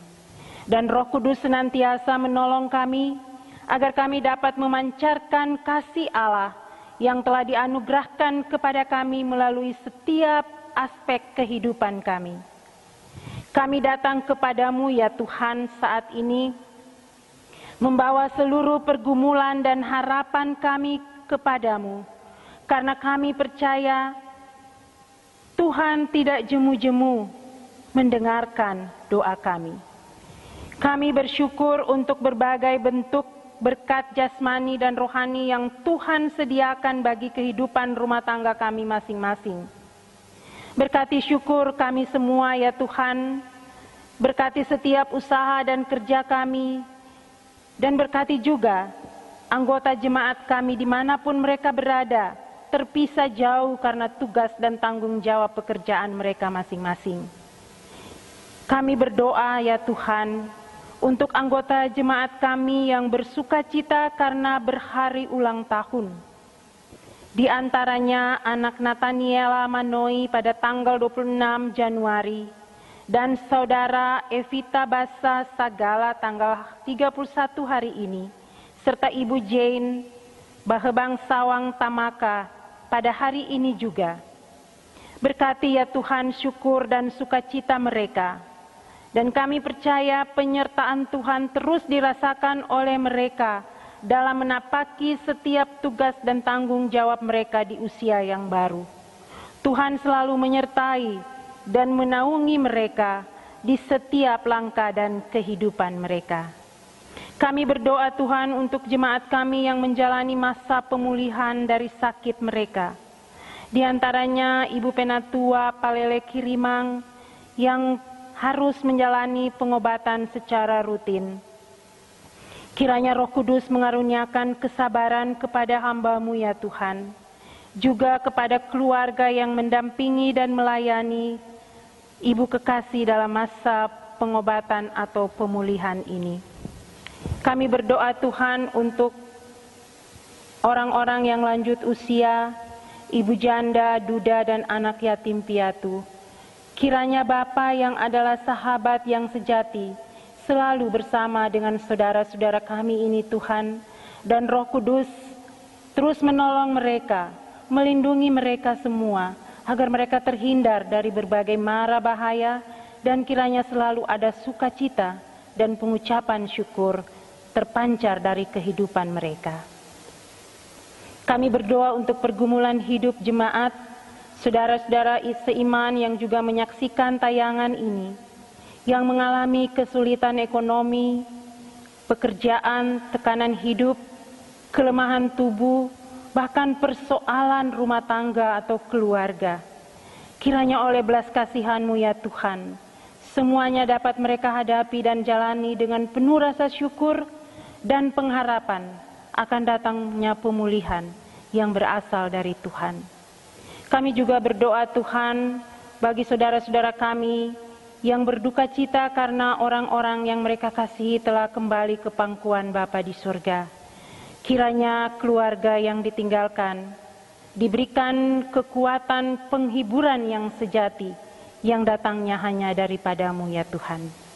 Dan Roh Kudus senantiasa menolong kami, agar kami dapat memancarkan kasih Allah yang telah dianugerahkan kepada kami melalui setiap aspek kehidupan kami. Kami datang kepadamu ya Tuhan saat ini, membawa seluruh pergumulan dan harapan kami kepadamu, karena kami percaya Tuhan tidak jemu-jemu mendengarkan doa kami. Kami bersyukur untuk berbagai bentuk berkat jasmani dan rohani yang Tuhan sediakan bagi kehidupan rumah tangga kami masing-masing. Berkati syukur kami semua ya Tuhan, berkati setiap usaha dan kerja kami, dan berkati juga anggota jemaat kami dimanapun mereka berada, terpisah jauh karena tugas dan tanggung jawab pekerjaan mereka masing-masing. Kami berdoa ya Tuhan, untuk anggota jemaat kami yang bersuka cita karena berhari ulang tahun. Di antaranya anak Nathaniela Manoi pada tanggal 26 Januari dan saudara Evita Basa Sagala tanggal 31 hari ini, serta Ibu Jane Bahebang Sawang Tamaka pada hari ini juga. Berkati ya Tuhan syukur dan sukacita mereka. Dan kami percaya penyertaan Tuhan terus dirasakan oleh mereka dalam menapaki setiap tugas dan tanggung jawab mereka di usia yang baru. Tuhan selalu menyertai dan menaungi mereka di setiap langkah dan kehidupan mereka. Kami berdoa Tuhan untuk jemaat kami yang menjalani masa pemulihan dari sakit mereka. Di antaranya Ibu Penatua Palele Kirimang yang harus menjalani pengobatan secara rutin. Kiranya Roh Kudus mengaruniakan kesabaran kepada hamba-Mu ya Tuhan, juga kepada keluarga yang mendampingi dan melayani Ibu kekasih dalam masa pengobatan atau pemulihan ini. Kami berdoa Tuhan untuk orang-orang yang lanjut usia, ibu janda, duda, dan anak yatim piatu. Kiranya Bapa yang adalah sahabat yang sejati selalu bersama dengan saudara-saudara kami ini Tuhan, dan Roh Kudus terus menolong mereka, melindungi mereka semua, agar mereka terhindar dari berbagai mara bahaya, dan kiranya selalu ada sukacita dan pengucapan syukur terpancar dari kehidupan mereka. Kami berdoa untuk pergumulan hidup jemaat, saudara-saudara seiman yang juga menyaksikan tayangan ini, yang mengalami kesulitan ekonomi, pekerjaan, tekanan hidup, kelemahan tubuh, bahkan persoalan rumah tangga atau keluarga. Kiranya oleh belas kasihan-Mu ya Tuhan, semuanya dapat mereka hadapi dan jalani dengan penuh rasa syukur dan pengharapan akan datangnya pemulihan yang berasal dari Tuhan. Kami juga berdoa Tuhan bagi saudara-saudara kami yang berduka cita karena orang-orang yang mereka kasihi telah kembali ke pangkuan Bapa di surga. Kiranya keluarga yang ditinggalkan diberikan kekuatan penghiburan yang sejati yang datangnya hanya daripada-Mu ya Tuhan.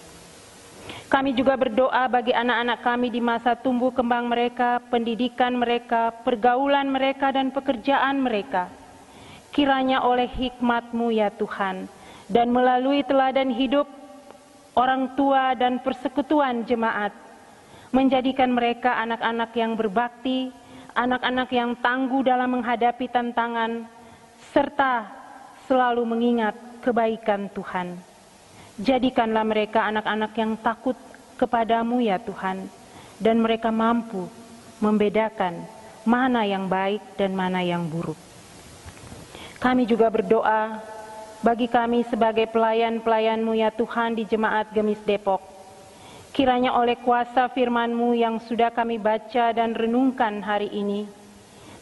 Kami juga berdoa bagi anak-anak kami di masa tumbuh kembang mereka, pendidikan mereka, pergaulan mereka, dan pekerjaan mereka. Kiranya oleh hikmat-Mu ya Tuhan, dan melalui teladan hidup orang tua dan persekutuan jemaat, menjadikan mereka anak-anak yang berbakti, anak-anak yang tangguh dalam menghadapi tantangan, serta selalu mengingat kebaikan Tuhan. Jadikanlah mereka anak-anak yang takut kepada-Mu ya Tuhan, dan mereka mampu membedakan mana yang baik dan mana yang buruk. Kami juga berdoa bagi kami sebagai pelayan-pelayan-Mu ya Tuhan di Jemaat Gemis Depok. Kiranya oleh kuasa firman-Mu yang sudah kami baca dan renungkan hari ini,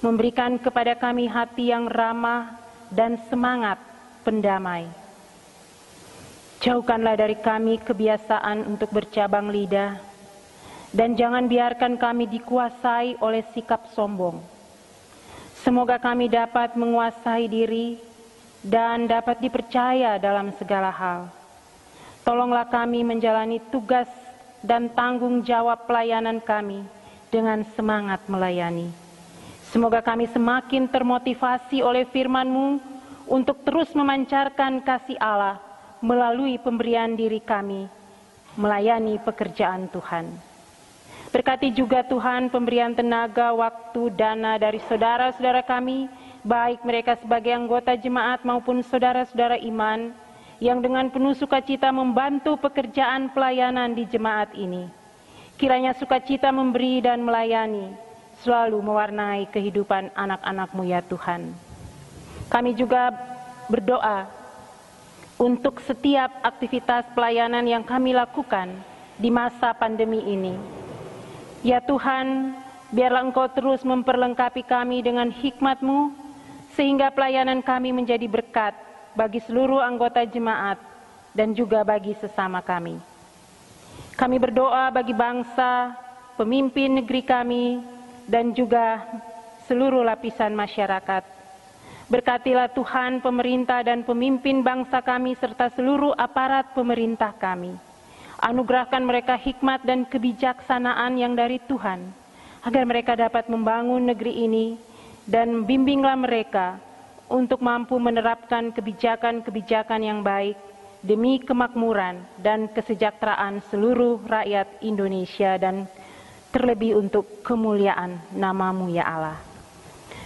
memberikan kepada kami hati yang ramah dan semangat pendamai. Jauhkanlah dari kami kebiasaan untuk bercabang lidah, dan jangan biarkan kami dikuasai oleh sikap sombong. Semoga kami dapat menguasai diri dan dapat dipercaya dalam segala hal. Tolonglah kami menjalani tugas dan tanggung jawab pelayanan kami dengan semangat melayani. Semoga kami semakin termotivasi oleh firman-Mu untuk terus memancarkan kasih Allah melalui pemberian diri kami, melayani pekerjaan Tuhan. Berkati juga Tuhan pemberian tenaga, waktu, dana dari saudara-saudara kami, baik mereka sebagai anggota jemaat maupun saudara-saudara iman, yang dengan penuh sukacita membantu pekerjaan pelayanan di jemaat ini. Kiranya sukacita memberi dan melayani selalu mewarnai kehidupan anak-anak-Mu ya Tuhan. Kami juga berdoa untuk setiap aktivitas pelayanan yang kami lakukan di masa pandemi ini. Ya Tuhan, biarlah Engkau terus memperlengkapi kami dengan hikmat-Mu, sehingga pelayanan kami menjadi berkat bagi seluruh anggota jemaat dan juga bagi sesama kami. Kami berdoa bagi bangsa, pemimpin negeri kami, dan juga seluruh lapisan masyarakat. Berkatilah Tuhan pemerintah dan pemimpin bangsa kami serta seluruh aparat pemerintah kami. Anugerahkan mereka hikmat dan kebijaksanaan yang dari Tuhan, agar mereka dapat membangun negeri ini, dan bimbinglah mereka untuk mampu menerapkan kebijakan-kebijakan yang baik demi kemakmuran dan kesejahteraan seluruh rakyat Indonesia dan terlebih untuk kemuliaan nama-Mu ya Allah.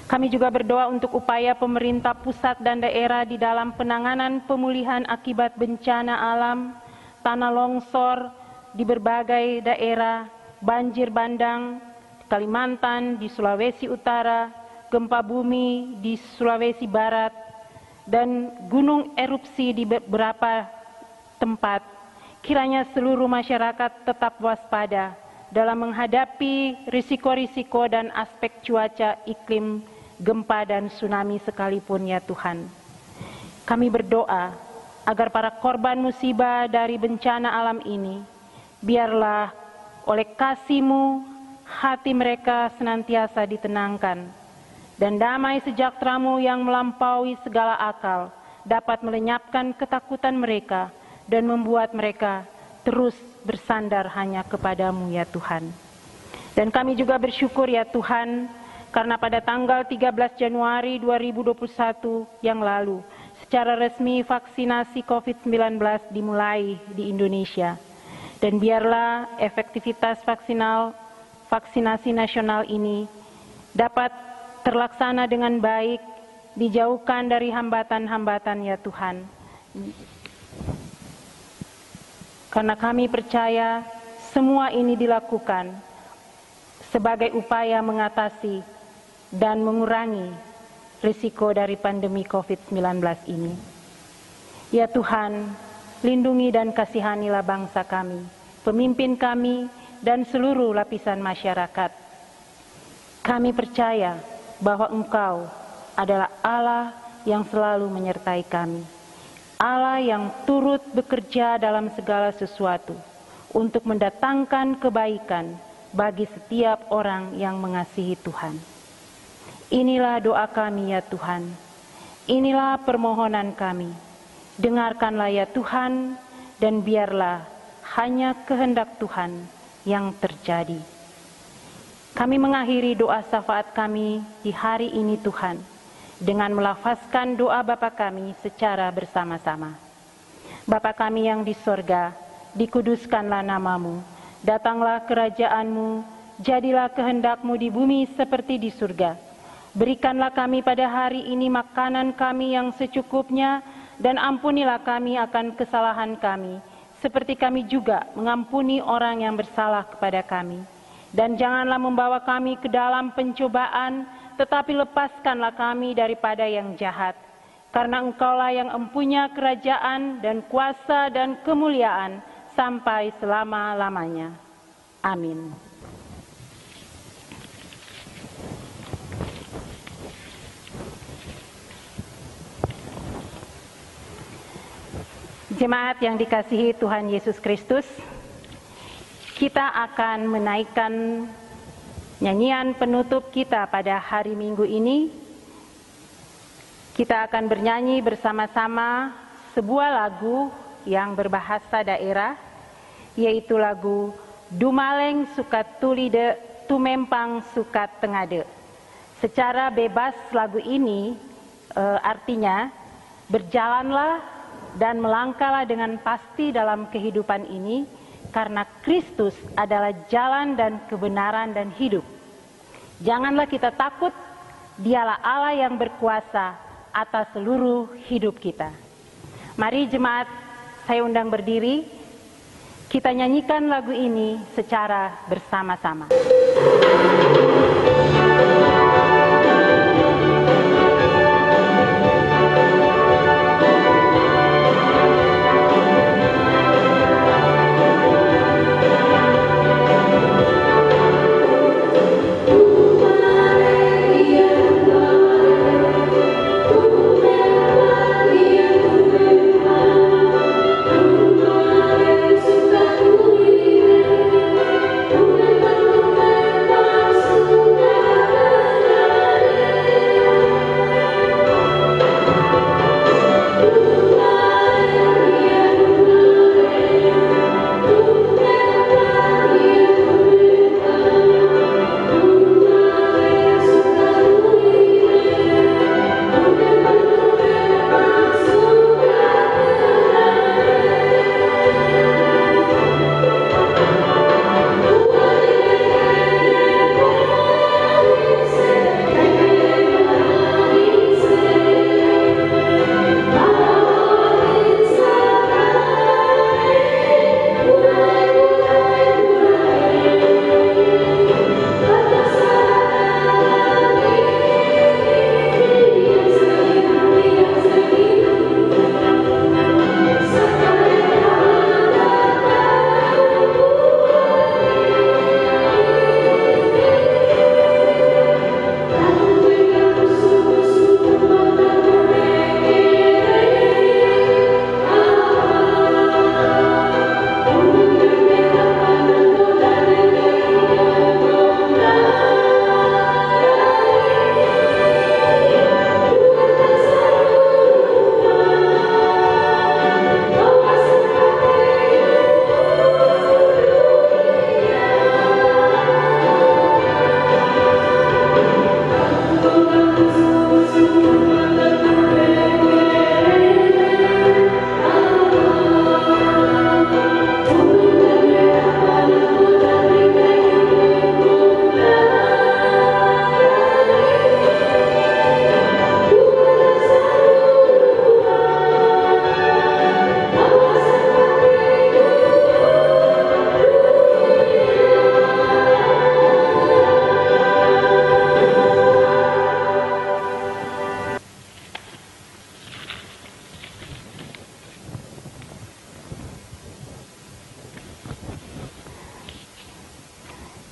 Kami juga berdoa untuk upaya pemerintah pusat dan daerah di dalam penanganan pemulihan akibat bencana alam, tanah longsor di berbagai daerah, banjir bandang di Kalimantan, di Sulawesi Utara, gempa bumi di Sulawesi Barat, dan gunung erupsi di beberapa tempat. Kiranya seluruh masyarakat tetap waspada dalam menghadapi risiko-risiko dan aspek cuaca, iklim, gempa dan tsunami sekalipun ya Tuhan. Kami berdoa agar para korban musibah dari bencana alam ini, biarlah oleh kasih-Mu hati mereka senantiasa ditenangkan, dan damai sejahtera-Mu yang melampaui segala akal dapat melenyapkan ketakutan mereka dan membuat mereka terus bersandar hanya kepada-Mu ya Tuhan. Dan kami juga bersyukur ya Tuhan, karena pada tanggal 13 Januari 2021 yang lalu, secara resmi vaksinasi COVID-19 dimulai di Indonesia. Dan biarlah efektivitas vaksinasi nasional ini dapat terlaksana dengan baik, dijauhkan dari hambatan-hambatan ya Tuhan. Karena kami percaya semua ini dilakukan sebagai upaya mengatasi dan mengurangi risiko dari pandemi COVID-19 ini. Ya Tuhan, lindungi dan kasihanilah bangsa kami, pemimpin kami, dan seluruh lapisan masyarakat. Kami percaya bahwa Engkau adalah Allah yang selalu menyertai kami, Allah yang turut bekerja dalam segala sesuatu untuk mendatangkan kebaikan bagi setiap orang yang mengasihi Tuhan. Inilah doa kami ya Tuhan, inilah permohonan kami. Dengarkanlah ya Tuhan, dan biarlah hanya kehendak Tuhan yang terjadi. Kami mengakhiri doa syafaat kami di hari ini Tuhan, dengan melafazkan doa Bapa kami secara bersama-sama. Bapa kami yang di sorga, dikuduskanlah nama-Mu, datanglah kerajaan-Mu, jadilah kehendak-Mu di bumi seperti di surga. Berikanlah kami pada hari ini makanan kami yang secukupnya, dan ampunilah kami akan kesalahan kami, seperti kami juga mengampuni orang yang bersalah kepada kami. Dan janganlah membawa kami ke dalam pencobaan, tetapi lepaskanlah kami daripada yang jahat. Karena Engkaulah yang empunya kerajaan dan kuasa dan kemuliaan sampai selama-lamanya. Amin. Jemaat yang dikasihi Tuhan Yesus Kristus, kita akan menaikkan nyanyian penutup kita pada hari Minggu ini. Kita akan bernyanyi bersama-sama sebuah lagu yang berbahasa daerah, yaitu lagu Dumaleng Sukat Tulide Tumempang Sukat Tengade. Secara bebas lagu ini artinya berjalanlah dan melangkahlah dengan pasti dalam kehidupan ini, karena Kristus adalah jalan dan kebenaran dan hidup. Janganlah kita takut, Dialah Allah yang berkuasa atas seluruh hidup kita. Mari jemaat, saya undang berdiri, kita nyanyikan lagu ini secara bersama-sama. Suka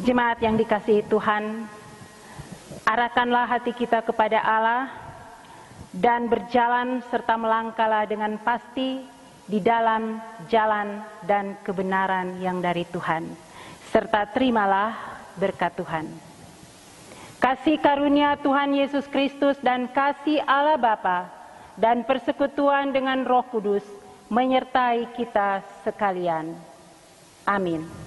Jemaat yang dikasihi Tuhan, arahkanlah hati kita kepada Allah dan berjalan serta melangkahlah dengan pasti di dalam jalan dan kebenaran yang dari Tuhan, serta terimalah berkat Tuhan. Kasih karunia Tuhan Yesus Kristus dan kasih Allah Bapa dan persekutuan dengan Roh Kudus menyertai kita sekalian. Amin.